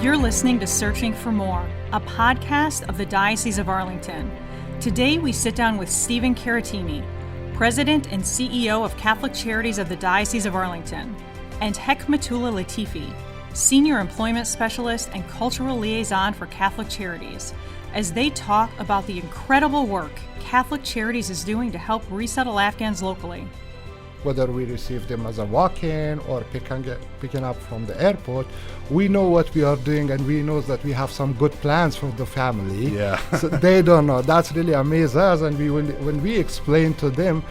You're listening to Searching for More, a podcast of the Diocese of Arlington. Today we sit down with Steven Carattini, President and CEO of Catholic Charities of the Diocese of Arlington, and Hekmatullah Latifi, Senior Employment Specialist and Cultural Liaison for Catholic Charities, as they talk about the incredible work Catholic Charities is doing to help resettle Afghans locally. Whether we receive them as a walk-in or picking up from the airport, we know what we are doing, and we know that we have some good plans for the family. Yeah. So they don't know. That's really amazes us, and when we explain to them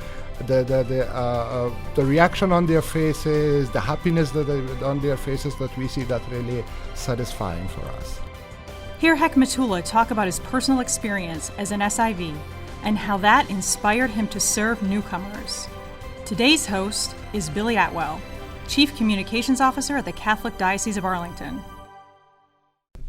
the reaction on their faces, the happiness on their faces that we see, that really satisfying for us. Hear Heckmatullah talk about his personal experience as an SIV and how that inspired him to serve newcomers. Today's host is Billy Atwell, Chief Communications Officer at the Catholic Diocese of Arlington.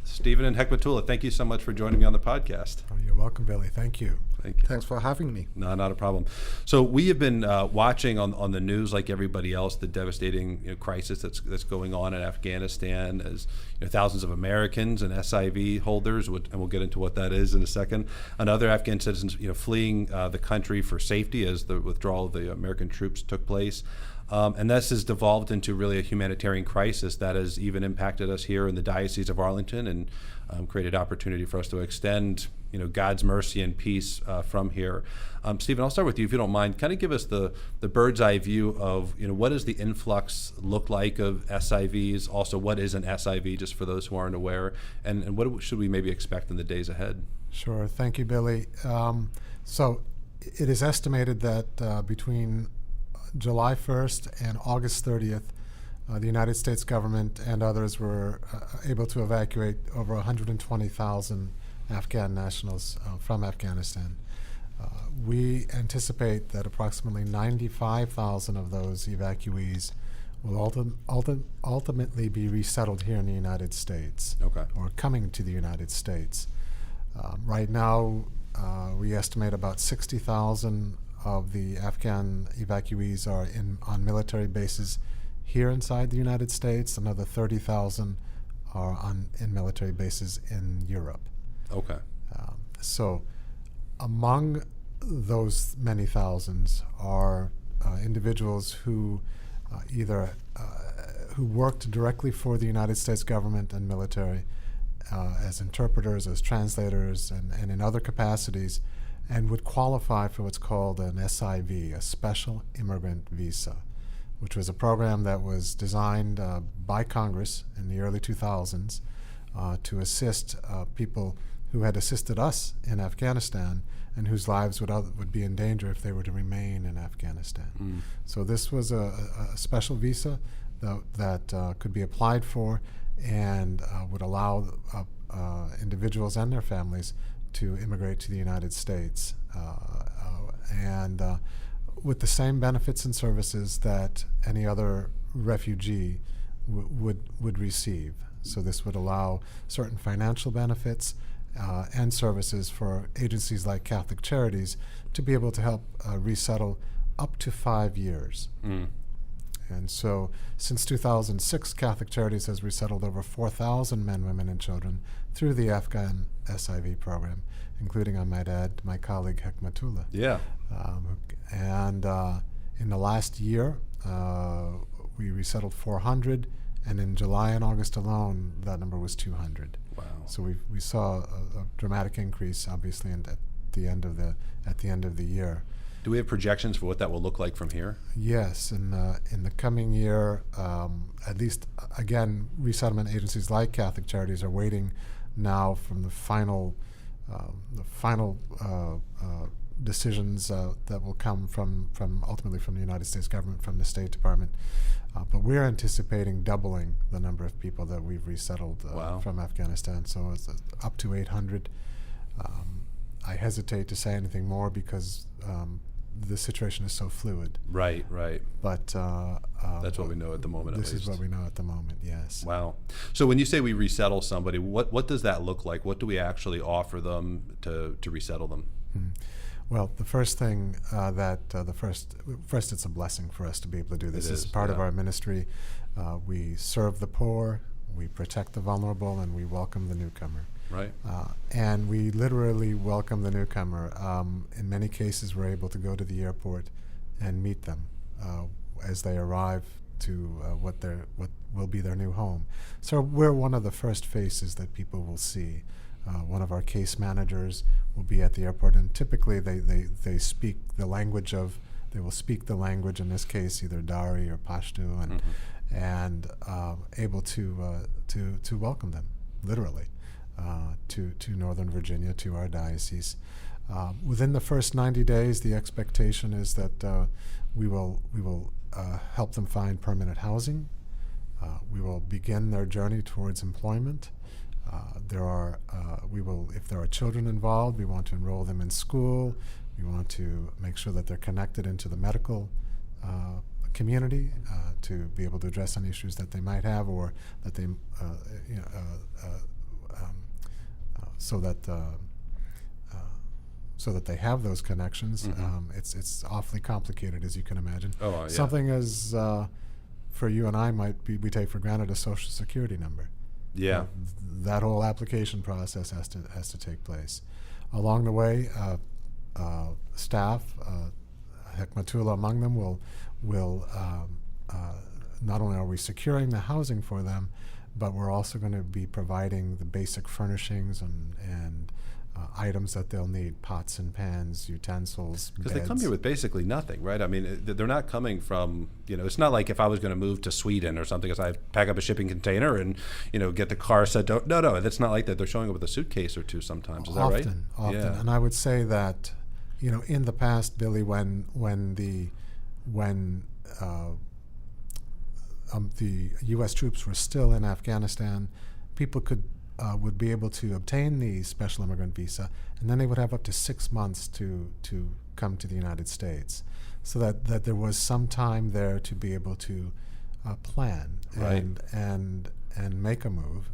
Steven and Hekmatullah, thank you so much for joining me on the podcast. Oh, you're welcome, Billy. Thank you. Thank you. Thanks for having me. No, not a problem. So we have been watching on the news, like everybody else, the devastating crisis that's going on in Afghanistan, as thousands of Americans and SIV holders, and we'll get into what that is in a second, and other Afghan citizens fleeing the country for safety as the withdrawal of the American troops took place. And this has devolved into really a humanitarian crisis that has even impacted us here in the Diocese of Arlington and created opportunity for us to extend God's mercy and peace from here. Steven, I'll start with you if you don't mind. Kind of give us the bird's eye view of what does the influx look like of SIVs? Also, what is an SIV, just for those who aren't aware, and what should we maybe expect in the days ahead? Sure. Thank you, Billy. So it is estimated that between July 1st and August 30th, the United States government and others were able to evacuate over 120,000 Afghan nationals from Afghanistan. We anticipate that approximately 95,000 of those evacuees will ultimately be resettled here in the United States, or coming to the United States. Right now, we estimate about 60,000 of the Afghan evacuees are on military bases here inside the United States. Another 30,000 are in military bases in Europe. Okay. So among those many thousands are individuals who who worked directly for the United States government and military as interpreters, as translators, and in other capacities, and would qualify for what's called an SIV, a Special Immigrant Visa, which was a program that was designed by Congress in the early 2000s to assist people who had assisted us in Afghanistan and whose lives would be in danger if they were to remain in Afghanistan. So this was a special visa that could be applied for and would allow individuals and their families to immigrate to the United States, and with the same benefits and services that any other refugee would receive. So this would allow certain financial benefits and services for agencies like Catholic Charities to be able to help resettle up to 5 years. And so since 2006, Catholic Charities has resettled over 4,000 men, women, and children through the Afghan SIV program, including, I might add, my colleague Hekmatullah. Yeah. And in the last year, we resettled 400, and in July and August alone, that number was 200. Wow. So we saw a dramatic increase, obviously, at the end of the year. Do we have projections for what that will look like from here? Yes, in the coming year, at least, again, resettlement agencies like Catholic Charities are waiting now from the final decisions that will come from ultimately from the United States government, from the State Department. But we're anticipating doubling the number of people that we've resettled from Afghanistan, so it's up to 800. I hesitate to say anything more because the situation is so fluid. Right. But that's what we know at the moment. This is what we know at the moment. Yes. Wow. So when you say we resettle somebody, what does that look like? What do we actually offer them to resettle them? Well, the first thing first it's a blessing for us to be able to do this. This is part of our ministry. We serve the poor. We protect the vulnerable, and we welcome the newcomer. Right. And we literally welcome the newcomer. In many cases, we're able to go to the airport and meet them as they arrive to what will be their new home. So we're one of the first faces that people will see. One of our case managers will be at the airport, and typically they speak the language of. They will speak the language, in this case, either Dari or Pashto, and able to welcome them, literally, to Northern Virginia, to our diocese. Within the first 90 days, the expectation is that we will help them find permanent housing. We will begin their journey towards employment. If there are children involved, we want to enroll them in school. We want to make sure that they're connected into the medical community to be able to address any issues that they might have, or that they, so that they have those connections. It's awfully complicated, as you can imagine. Oh, yeah. Something as for you and I we take for granted a Social Security number. Yeah. That whole application process has to take place. Along the way, staff, Hekmatullah among them, will not only are we securing the housing for them, but we're also going to be providing the basic furnishings and items that they'll need: pots and pans, utensils, because they come here with basically nothing, right? I mean, they're not coming from, it's not like if I was going to move to Sweden or something, as I pack up a shipping container and, get the car set. No, that's not like that. They're showing up with a suitcase or two sometimes. Is that right? Often. Yeah. And I would say that, in the past, Billy, when the U.S. troops were still in Afghanistan, people would be able to obtain the special immigrant visa, and then they would have up to 6 months to come to the United States, so that there was some time there to be able to plan and make a move.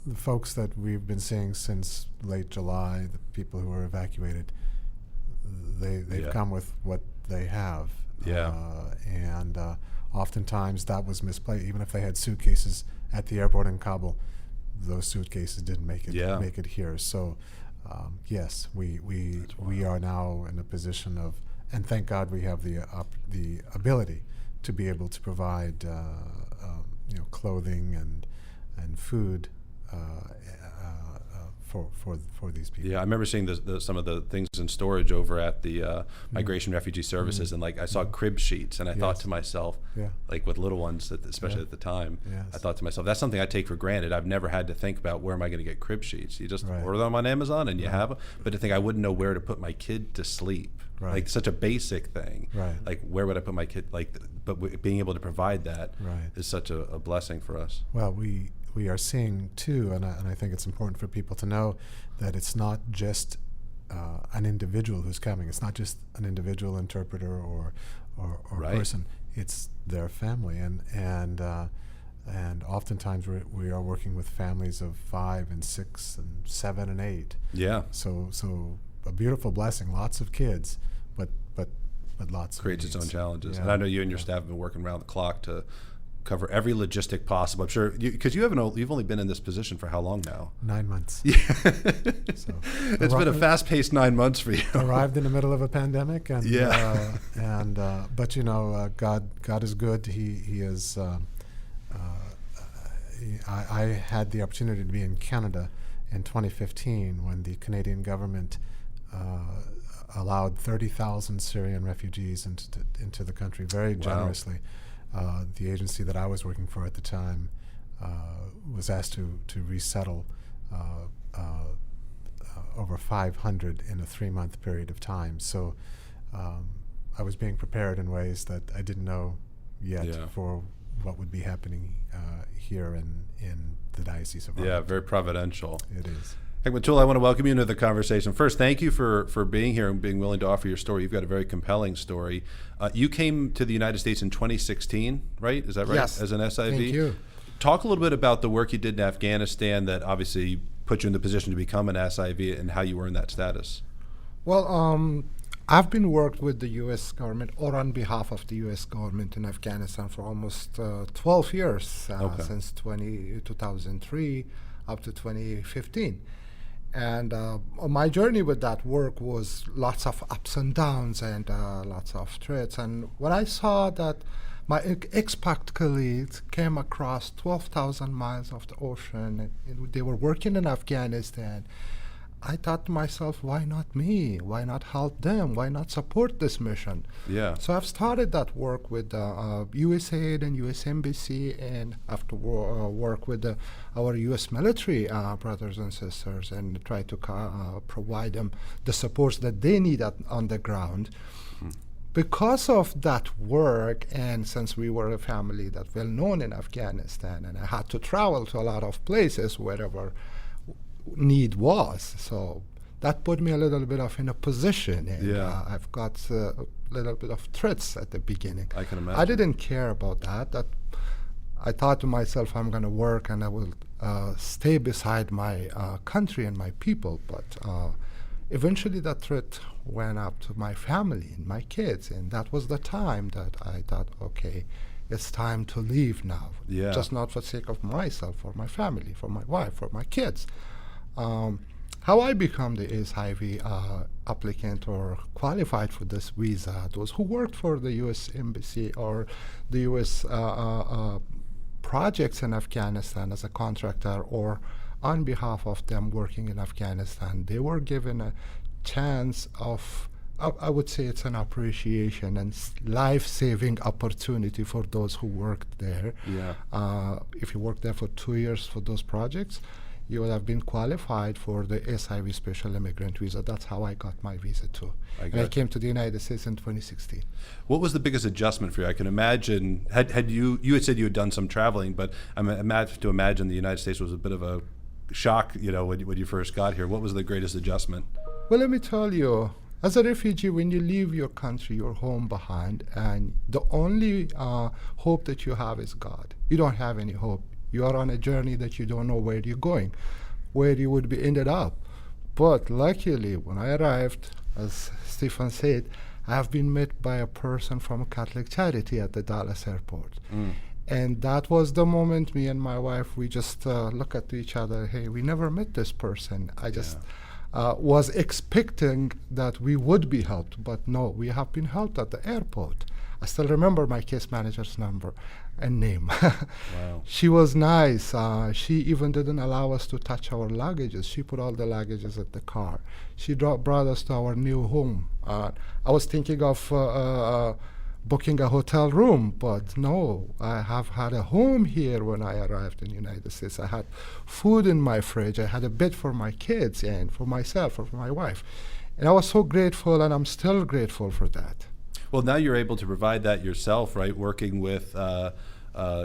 The folks that we've been seeing since late July, the people who were evacuated, they've come with what they have. And oftentimes that was misplaced. Even if they had suitcases at the airport in Kabul, those suitcases didn't make it here. So yes, we are now in a position of, and thank God we have the ability to be able to provide clothing and food for these people. Yeah, I remember seeing some of the things in storage over at the Migration Refugee Services, and I saw crib sheets, and I thought to myself, with little ones, especially at the time, I thought to myself, that's something I take for granted. I've never had to think about where am I going to get crib sheets. You just order them on Amazon and you have them. But to think I wouldn't know where to put my kid to sleep, like such a basic thing. Like where would I put my kid? But being able to provide that is such a blessing for us. Well, we are seeing too, and I think it's important for people to know that it's not just an individual who's coming. It's not just an individual interpreter or person. It's their family, and oftentimes we are working with families of 5 and 6 and 7 and 8. Yeah. So a beautiful blessing. Lots of kids, but lots creates of its own challenges. Yeah. And I know you and your staff have been working around the clock to cover every logistic possible. I'm sure because you've only been in this position for how long now? 9 months. Yeah. So it's been a fast-paced 9 months for you. Arrived in the middle of a pandemic, and but God is good. He is. I had the opportunity to be in Canada in 2015 when the Canadian government allowed 30,000 Syrian refugees into the country very generously. The agency that I was working for at the time was asked to resettle over 500 in a 3-month period of time. So I was being prepared in ways that I didn't know yet for what would be happening here in the Diocese of Arlington. Yeah, very providential. It is. Hekmatullah, I want to welcome you into the conversation. First, thank you for being here and being willing to offer your story. You've got a very compelling story. You came to the United States in 2016, right? Is that right? Yes. As an SIV? Thank you. Talk a little bit about the work you did in Afghanistan that obviously put you in the position to become an SIV and how you earned that status. Well, I've been worked with the U.S. government or on behalf of the U.S. government in Afghanistan for almost 12 years, since 2003 up to 2015. And my journey with that work was lots of ups and downs and lots of threats. And when I saw that my expat colleagues came across 12,000 miles of the ocean, and they were working in Afghanistan, I thought to myself, why not me? Why not help them? Why not support this mission? Yeah. So I've started that work with USAID and US Embassy, and after work with our US military brothers and sisters, and try to provide them the supports that they need on the ground. Because of that work, and since we were a family that well known in Afghanistan, and I had to travel to a lot of places wherever need was, so that put me a little bit of in a position, and I've got a little bit of threats at the beginning. I can imagine. I didn't care about that. I thought to myself, I'm going to work and I will stay beside my country and my people, but eventually that threat went up to my family and my kids, and that was the time that I thought, okay, it's time to leave now. Yeah. Just not for the sake of myself, for my family, for my wife, for my kids. How I become the SIV applicant or qualified for this visa, those who worked for the U.S. Embassy or the U.S. Projects in Afghanistan as a contractor or on behalf of them working in Afghanistan, they were given a chance of, I would say it's an appreciation and life-saving opportunity for those who worked there. Yeah. If you worked there for 2 years for those projects, you would have been qualified for the SIV Special Immigrant Visa. That's how I got my visa too. I came to the United States in 2016. What was the biggest adjustment for you? I can imagine, had you had said you had done some traveling, but I have to imagine the United States was a bit of a shock, when you first got here. What was the greatest adjustment? Well, let me tell you, as a refugee, when you leave your country, your home behind, and the only hope that you have is God. You don't have any hope. You are on a journey that you don't know where you're going, where you would be ended up. But luckily, when I arrived, as Stephen said, I have been met by a person from a Catholic charity at the Dallas airport. And that was the moment me and my wife, we just look at each other, hey, we never met this person. I just was expecting that we would be helped, but no, we have been helped at the airport. I still remember my case manager's number and name. Wow. She was nice. She even didn't allow us to touch our luggages. She put all the luggages at the car. She brought us to our new home. I was thinking of booking a hotel room, but no, I have had a home here when I arrived in the United States. I had food in my fridge. I had a bed for my kids and for myself or for my wife. And I was so grateful, and I'm still grateful for that. Well, now you're able to provide that yourself, right? Working with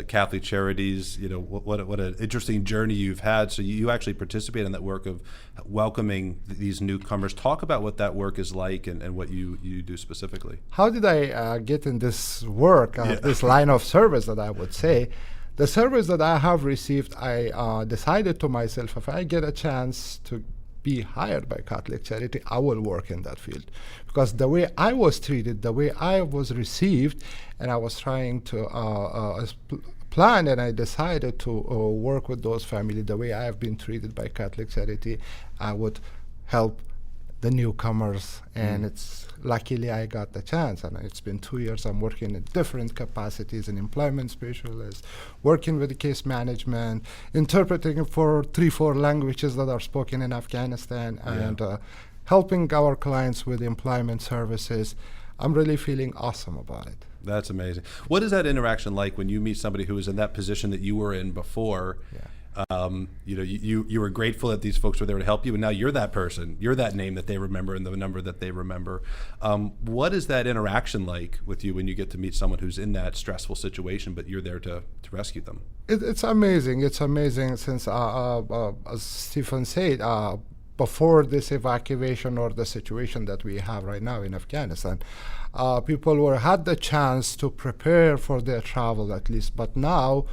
Catholic Charities, what an interesting journey you've had. So you actually participate in that work of welcoming these newcomers. Talk about what that work is like and what you do specifically. How did I get in this work, this line of service that I would say? The service that I have received, I decided to myself, if I get a chance to be hired by Catholic Charity, I will work in that field. Because the way I was treated, the way I was received, and I was trying to plan, and I decided to work with those families the way I have been treated by Catholic Charity, I would help the newcomers, and it's luckily I got the chance, and it's been 2 years I'm working in different capacities, an employment specialist, working with the case management, interpreting for 3-4 languages that are spoken in Afghanistan, and helping our clients with employment services. I'm really feeling awesome about it. That's amazing. What is that interaction like when you meet somebody who was in that position that you were in before? You were grateful that these folks were there to help you, and now you're that person. You're that name that they remember and the number that they remember. What is that interaction like with you when you get to meet someone who's in that stressful situation, but you're there to rescue them? It's amazing. It's amazing since, as Stephen said, before this evacuation or the situation that we have right now in Afghanistan, people had the chance to prepare for their travel at least, but now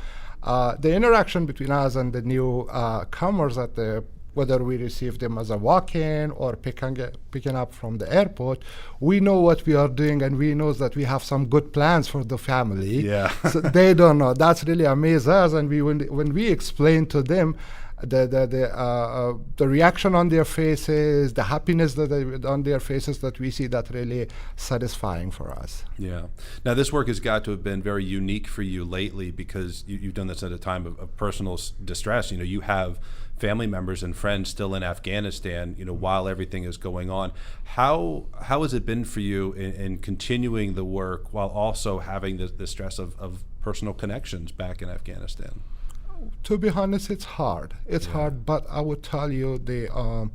the interaction between us and the new comers at the whether we receive them as a walk-in or picking up from the airport, we know what we are doing, and we know that we have some good plans for the family. Yeah. So they don't know. That's really amazes us, and when we explain to them the reaction on their faces, the happiness on their faces that we see, that really satisfying for us. Yeah. Now, this work has got to have been very unique for you lately, because you've done this at a time of personal distress. You have family members and friends still in Afghanistan, while everything is going on. How has it been for you in continuing the work while also having the stress of personal connections back in Afghanistan? To be honest, it's hard. It's hard, but I would tell you the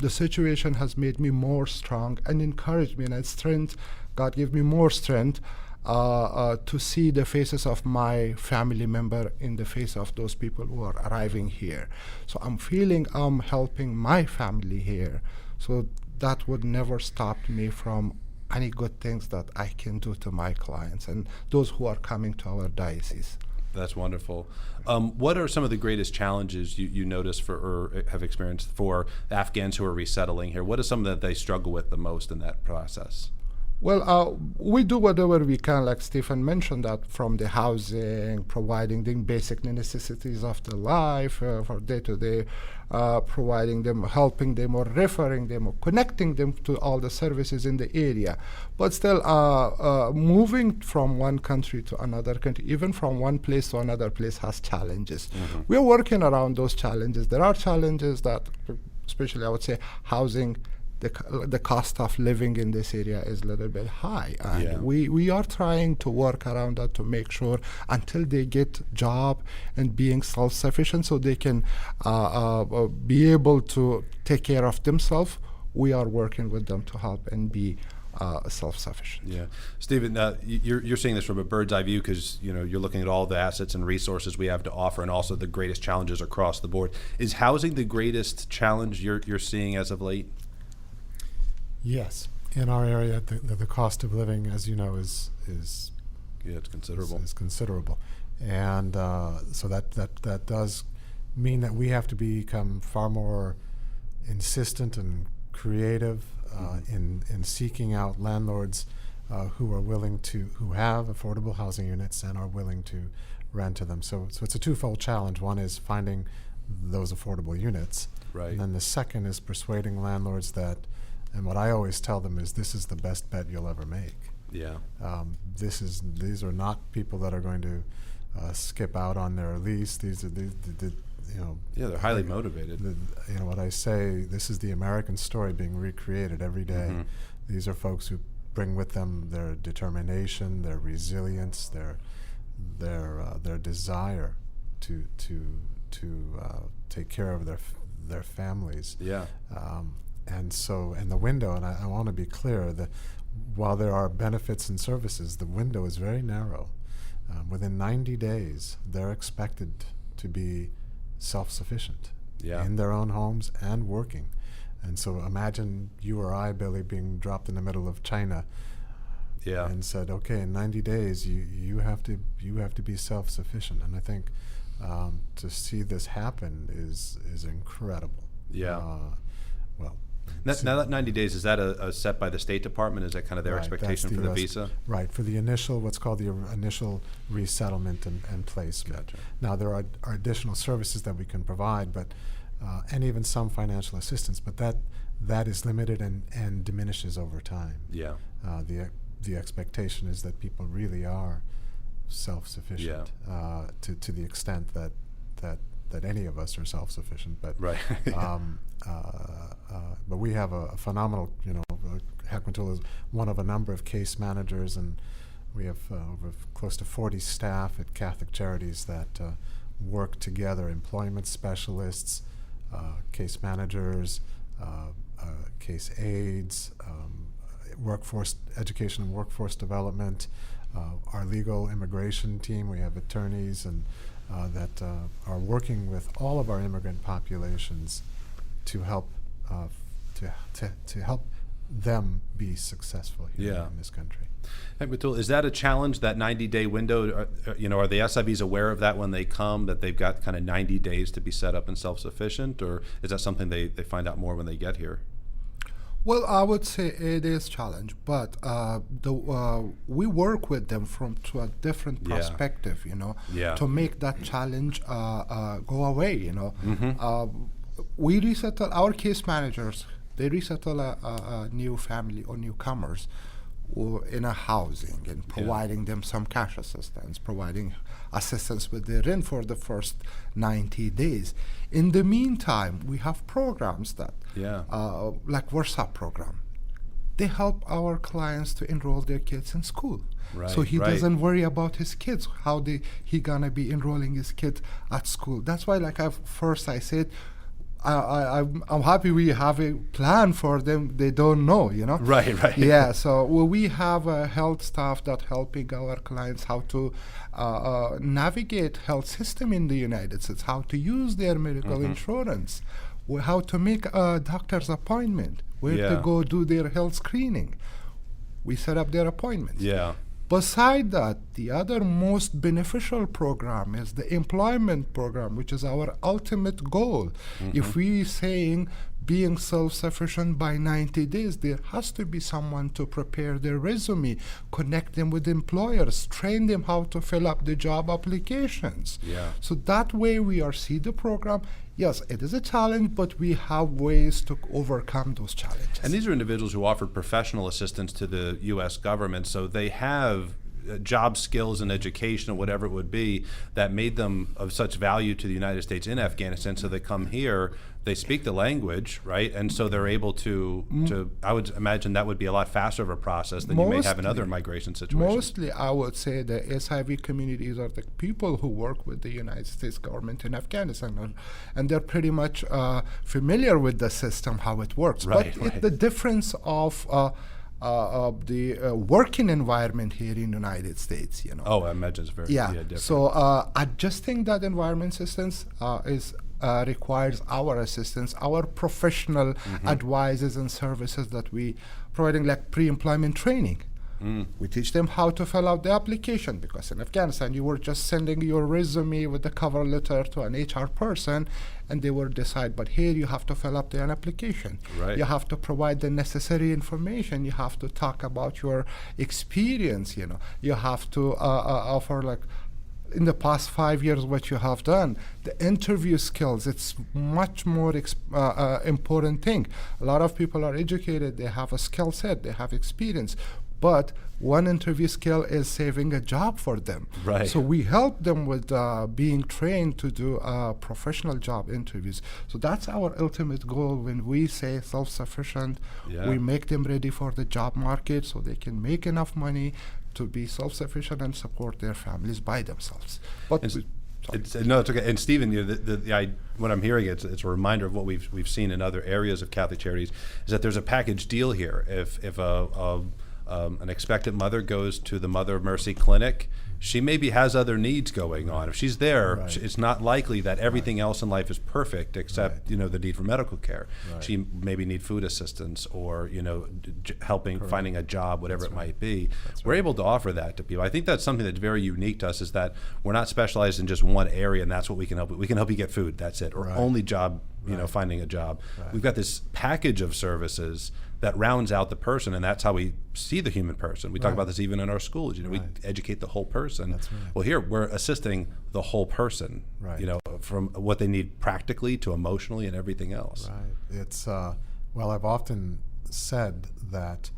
situation has made me more strong and encouraged me, and strength. God gave me more strength to see the faces of my family member in the face of those people who are arriving here. So I'm feeling I'm helping my family here. So that would never stop me from any good things that I can do to my clients and those who are coming to our diocese. That's wonderful. What are some of the greatest challenges you notice or have experienced for Afghans who are resettling here? What is some that they struggle with the most in that process? Well, we do whatever we can, like Stephen mentioned, that from the housing, providing them basic necessities of the life for day-to-day, providing them, helping them, or referring them, or connecting them to all the services in the area. But still, moving from one country to another country, even from one place to another place, has challenges. Mm-hmm. We're working around those challenges. There are challenges that, especially I would say, housing. The cost of living in this area is a little bit high, and we are trying to work around that to make sure until they get job and being self-sufficient, so they can be able to take care of themselves. We are working with them to help and be self-sufficient. Yeah, Steven, you're seeing this from a bird's eye view, because you're looking at all the assets and resources we have to offer, and also the greatest challenges across the board. Is housing the greatest challenge you're seeing as of late? Yes, in our area, the cost of living, as you know, is it's considerable. Is considerable, and so that does mean that we have to become far more insistent and creative in seeking out landlords who have affordable housing units and are willing to rent to them. So it's a twofold challenge. One is finding those affordable units, right, and then the second is persuading landlords that. And what I always tell them is, this is the best bet you'll ever make. Yeah. These are not people that are going to skip out on their lease. These are they're highly motivated. What I say, this is the American story being recreated every day. Mm-hmm. These are folks who bring with them their determination, their resilience, their desire to take care of their families. Yeah. And the window, and I want to be clear that while there are benefits and services, the window is very narrow. Within 90 days, they're expected to be self-sufficient in their own homes and working. And so imagine you or I, Billy, being dropped in the middle of China and said, okay, in 90 days, you have to be self-sufficient. And I think to see this happen is incredible. Yeah. Now that 90 days, is that a set by the State Department? Is that kind of their expectation for the visa? Right, for the initial, what's called the initial resettlement and placement. Gotcha. Now there are additional services that we can provide, but and even some financial assistance, but that is limited and diminishes over time. Yeah. The expectation is that people really are self-sufficient to the extent that any of us are self-sufficient, but right. But we have a phenomenal, Heckmatullah is one of a number of case managers, and we have over close to 40 staff at Catholic Charities that work together, employment specialists, case managers, case aides, workforce education and workforce development, our legal immigration team. We have attorneys and that are working with all of our immigrant populations to help them be successful here in this country. Hekmatullah, is that a challenge, that 90-day window? Are the SIVs aware of that when they come, that they've got kind of 90 days to be set up and self-sufficient, or is that something they find out more when they get here? Well, I would say it is a challenge, but we work with them to a different perspective, to make that challenge go away, We resettle, our case managers, they resettle a new family or newcomers in a housing and providing them some cash assistance, providing assistance with their rent for the first 90 days. In the meantime, we have programs that, like Versa program, they help our clients to enroll their kids in school. So he doesn't worry about his kids, how he gonna be enrolling his kids at school. That's why, like I said, I'm happy we have a plan for them. They don't know, Right. Yeah, so we have a health staff that helping our clients how to navigate health system in the United States, how to use their medical insurance, how to make a doctor's appointment, where to go do their health screening. We set up their appointments. Beside that, the other most beneficial program is the employment program, which is our ultimate goal. If we saying being self-sufficient by 90 days, there has to be someone to prepare their resume, connect them with employers, train them how to fill up the job applications. So that way we see the program. Yes, it is a challenge, but we have ways to overcome those challenges. And these are individuals who offered professional assistance to the U.S. government, so they have job skills and education or whatever it would be that made them of such value to the United States in Afghanistan. So they come here, they speak the language, right? And so they're able to I would imagine that would be a lot faster of a process than you may have in other migration situations. Mostly, I would say the SIV communities are the people who work with the United States government in Afghanistan, and they're pretty much familiar with the system, how it works. The difference of the working environment here in the United States, Oh, I imagine it's very different. So adjusting that environment systems requires our assistance, our professional advices and services that we providing, like pre-employment training. We teach them how to fill out the application, because in Afghanistan you were just sending your resume with the cover letter to an HR person, and they will decide, but here you have to fill up an application. You have to provide the necessary information. You have to talk about your experience. You have to offer, like, in the past 5 years, what you have done, the interview skills, it's much more important thing. A lot of people are educated, they have a skill set, they have experience, but one interview skill is saving a job for them. So we help them with being trained to do professional job interviews. So that's our ultimate goal. When we say self-sufficient, we make them ready for the job market so they can make enough money to be self-sufficient and support their families by themselves. But it's okay. And Steven, what I'm hearing, it's a reminder of what we've seen in other areas of Catholic Charities, is that there's a package deal here. If an expectant mother goes to the Mother of Mercy clinic, she maybe has other needs going on. If she's there, it's not likely that everything else in life is perfect except the need for medical care. She maybe need food assistance or helping finding a job, whatever it might be. We're able to offer that to people. I think that's something that's very unique to us, is that we're not specialized in just one area, and that's what we can help. We can help you get food. That's it, or only job. Finding a job. We've got this package of services that rounds out the person, and that's how we see the human person. We talk about this even in our schools. We educate the whole person. Well, here we're assisting the whole person. From what they need practically to emotionally and everything else. It's well, I've often said that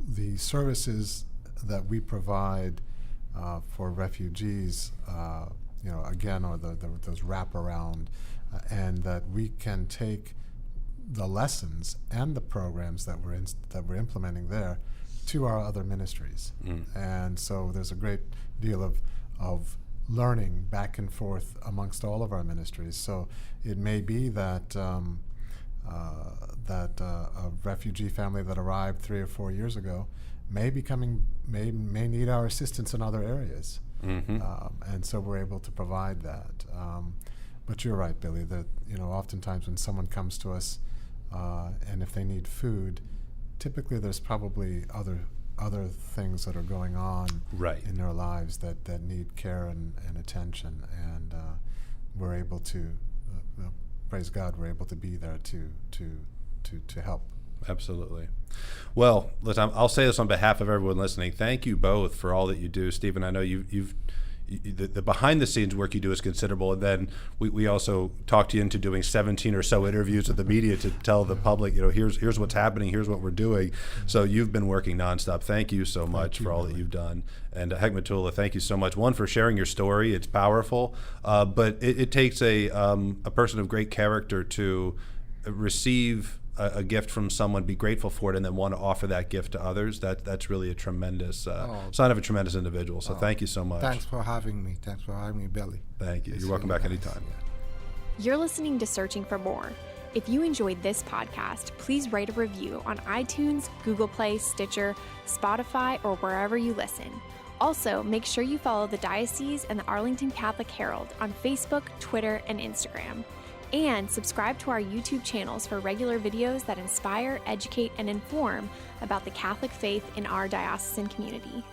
the services that we provide for refugees, again, or those wraparound. And that we can take the lessons and the programs that we're implementing there to our other ministries. And so there's a great deal of learning back and forth amongst all of our ministries. So it may be that a refugee family that arrived 3 or 4 years ago may need our assistance in other areas, and so we're able to provide that. But you're right, Billy, that oftentimes when someone comes to us and if they need food, typically there's probably other things that are going on Right. in their lives that need care and attention, and we're able to, praise God, we're able to be there to help. Absolutely. Well, listen, I'll say this on behalf of everyone listening. Thank you both for all that you do. Stephen, I know the behind the scenes work you do is considerable, and then we also talked you into doing 17 or so interviews with the media to tell the public, here's what's happening, here's what we're doing. So you've been working nonstop. Thank you so much for all that you've done. And Heckmatullah, thank you so much. One, for sharing your story. It's powerful, but it takes a person of great character to receive a gift from someone, be grateful for it, and then want to offer that gift to others. That's really a tremendous sign of a tremendous individual. So thank you so much. Thanks for having me. Thanks for having me, Billy. Thank you. It's You're welcome really back nice. anytime. Yeah. You're listening to Searching for More. If you enjoyed this podcast, please write a review on iTunes, Google Play, Stitcher, Spotify, or wherever you listen. Also, make sure you follow the Diocese and the Arlington Catholic Herald on Facebook, Twitter, and Instagram. And subscribe to our YouTube channels for regular videos that inspire, educate, and inform about the Catholic faith in our diocesan community.